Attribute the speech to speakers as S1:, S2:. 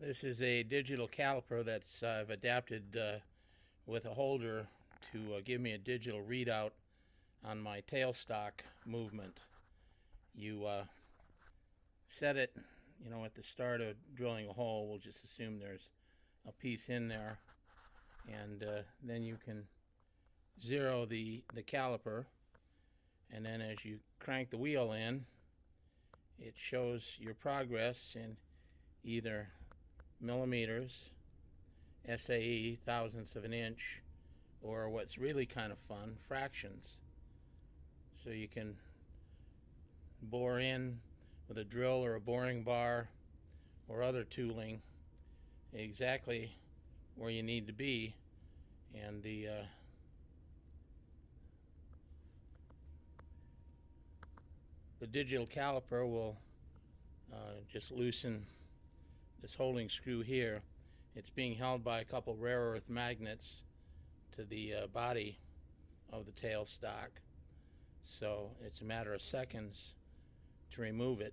S1: This is a digital caliper that's I've adapted with a holder to give me a digital readout on my tailstock movement. You set it, at the start of drilling a hole. We'll just assume there's a piece in there, and then you can zero the caliper, and then as you crank the wheel in, it shows your progress in either millimeters, SAE, thousandths of an inch, or what's really kind of fun, fractions. So you can bore in with a drill or a boring bar or other tooling exactly where you need to be, and the digital caliper will just loosen this holding screw here. It's being held by a couple rare earth magnets to the body of the tailstock, so it's a matter of seconds to remove it.